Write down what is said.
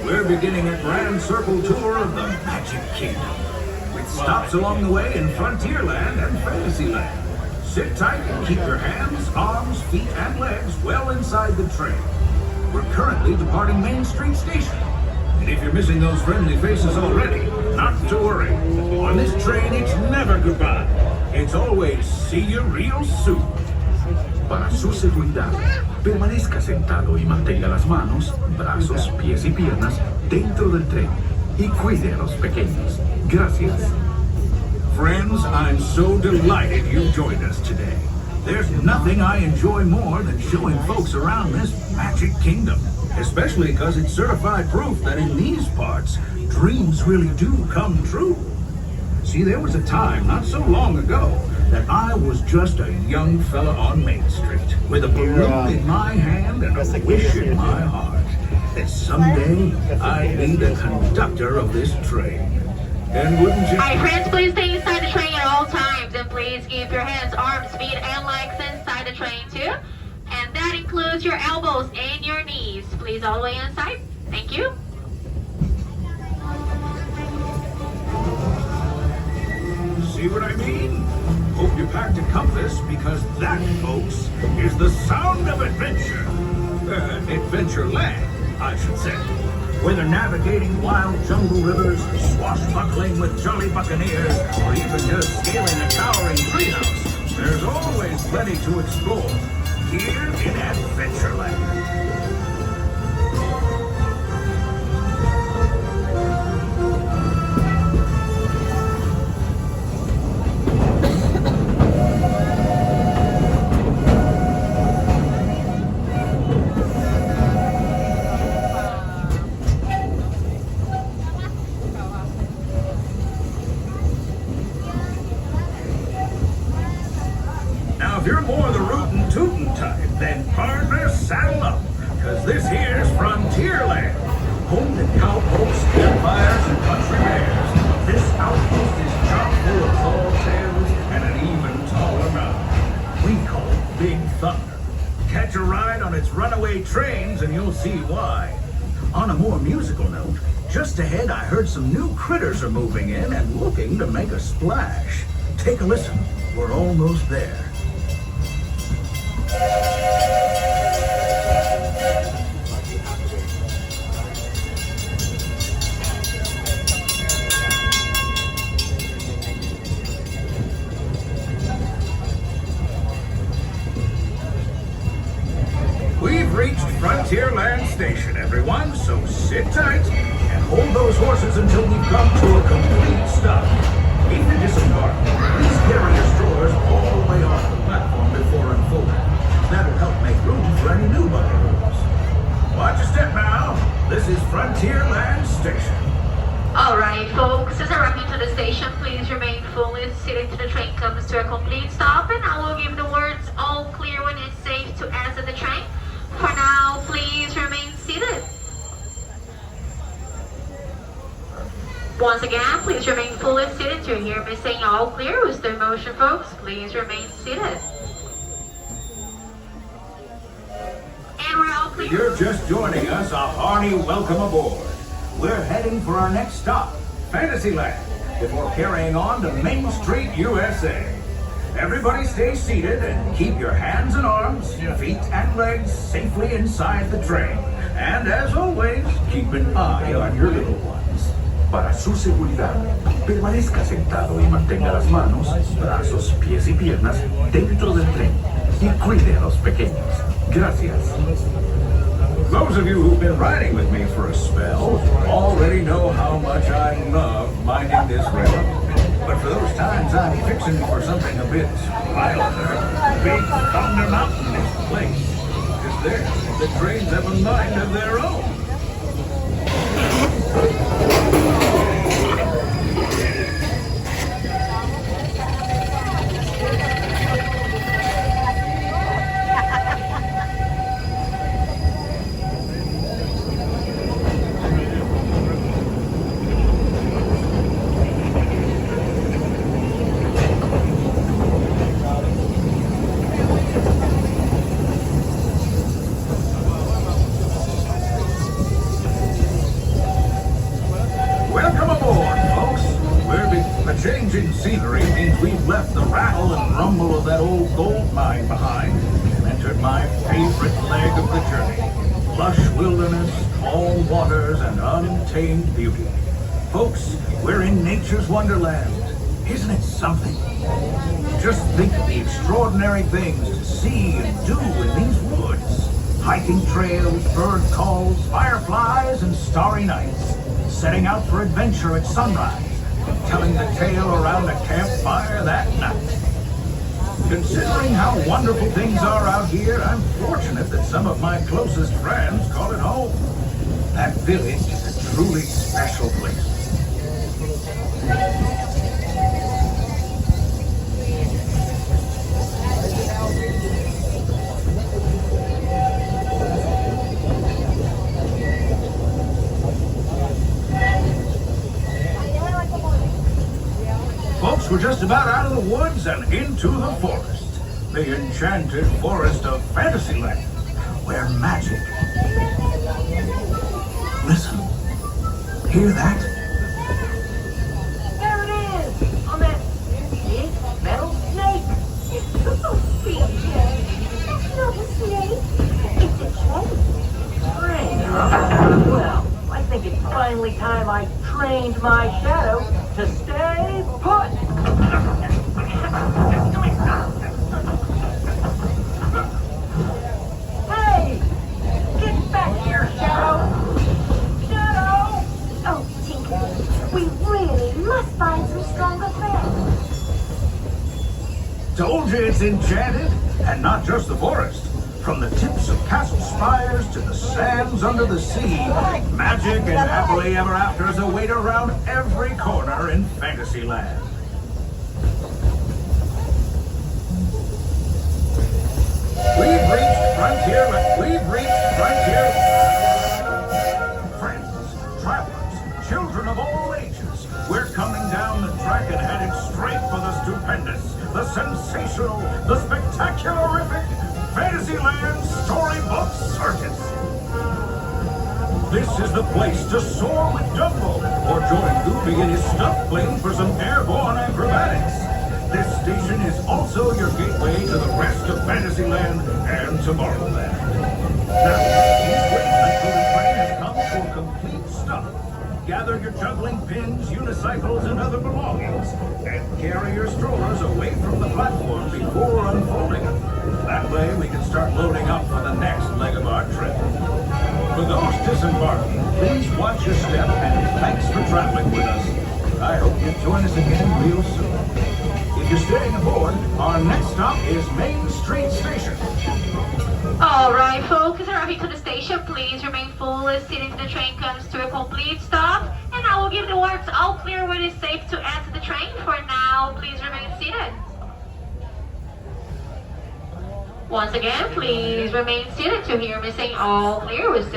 We're beginning a grand circle tour of the Magic Kingdom, with stops along the way in Frontierland and Fantasyland. Sit tight and keep your hands, arms, feet, and legs well inside the train. We're currently departing Main Street Station. And if you're missing those friendly faces already, not to worry. On this train, it's never goodbye. It's always see you real soon. Para su seguridad, permanezca sentado y mantenga las manos, brazos, pies y piernas dentro del tren y cuide a los pequeños. Gracias. Friends, I'm so delighted you joined us today. There's nothing I enjoy more than showing folks around this Magic Kingdom, especially because it's certified proof that in these parts, dreams really do come true. See, there was a time not so long ago that I was just a young fella on Main Street with a balloon in my hand and a wish in my heart that someday I'd be the conductor of this train. And wouldn't you... Alright, friends, please stay inside the train at all times, and please keep your hands, arms, feet, and legs inside the train too. And that includes your elbows and your knees. Please all the way inside. Thank you. See what I mean? Hope you packed a compass, because that, folks, is the sound of adventure. Adventureland, I should say. Whether navigating wild jungle rivers, swashbuckling with jolly buccaneers, or even just scaling a towering treehouse, there's always plenty to explore here in Adventureland. Now, if you're more the rootin' tootin' type, then partner, saddle up, because this here's Frontierland, home to cowpokes, campfires, and country bears. This outpost is chock full of tall tales and an even taller mountain. We call it Big Thunder. Catch a ride on its runaway trains and you'll see why. On a more musical note, just ahead I heard some new critters are moving in and looking to make a splash. Take a listen. We're almost there. We've reached Frontierland Station, everyone, so sit tight and hold those horses until we come to a complete stop. In the disembark, please carry your strollers all the way off the platform before unfolding. That'll help make room for any new buckaroos. Watch your step now. This is Frontierland Station. Alright, folks, as I wrap into the station, please remain fully seated till the train comes to a complete stop, and I will give the words all clear when it's safe to exit the train. For now, please remain seated. Once again, please remain fully seated to hear me saying all clear with the motion, folks. Please remain seated. And we're all clear. If you're just joining us, a hearty welcome aboard. We're heading for our next stop, Fantasyland, before carrying on to Main Street, USA. Everybody stay seated and keep your hands and arms, feet and legs safely inside the train. And as always, keep an eye on your little ones. Para su seguridad, permanezca sentado y mantenga las manos, brazos, pies y piernas dentro del tren y cuide a los pequeños. Gracias. Those of you who've been riding with me for a spell already know how much I love minding this railroad. But for those times I'm fixing for something a bit milder, Big Thunder Mountain is the place. Because there, the trains have a mind of their own. scenery means we've left the rattle and rumble of that old gold mine behind and entered my favorite leg of the journey. Lush wilderness, calm waters, and untamed beauty. Folks, we're in nature's wonderland. Isn't it something? Just think of the extraordinary things to see and do in these woods. Hiking trails, bird calls, fireflies, and starry nights. Setting out for adventure at sunrise, and telling the tale around a campfire that night. Considering how wonderful things are out here, I'm fortunate that some of my closest friends call it home. That village is a truly special place. Folks, we're just about out of the woods and into the forest. The enchanted forest of Fantasyland, where magic... Listen. Hear that? There it is! On that big metal snake! Oh, sweet Jay. That's not a snake. It's a train. Train, huh? Well, I think it's finally time I trained my shadow to stay put! Hey! Get back here, Shadow! Shadow! Oh, Tinker, we really must find some stronger friends. Told you it's enchanted, and not just the forest. From the tips of castle spires to the sands under the sea, magic and happily ever afters await around every corner in Fantasyland. We've reached frontier. Friends, travelers, children of all ages, we're coming down the track and headed straight for the stupendous, the sensational, the spectacularific Fantasyland Storybook Circus. This is the place to soar with Dumbo or join Goofy in his stuffed plane for some airborne acrobatics. This station is also your gateway to the rest of Fantasyland and Tomorrowland. Now, please wait until the train has come to a complete stop. Gather your juggling pins, unicycles, and other belongings, and carry your strollers away from the platform before unfolding them. That way we can start loading up for the next leg of our trip. For those disembarking, please watch your step and thanks for traveling with us. I hope you join us again real soon. If you're staying aboard, our next stop is Main Street Station. Alright folks, as arriving to the station, please remain full as seating to the train comes to a complete stop. And I will give the words all clear when it's safe to enter the train. For now, please remain seated. Once again, please remain seated to hear me saying all clear with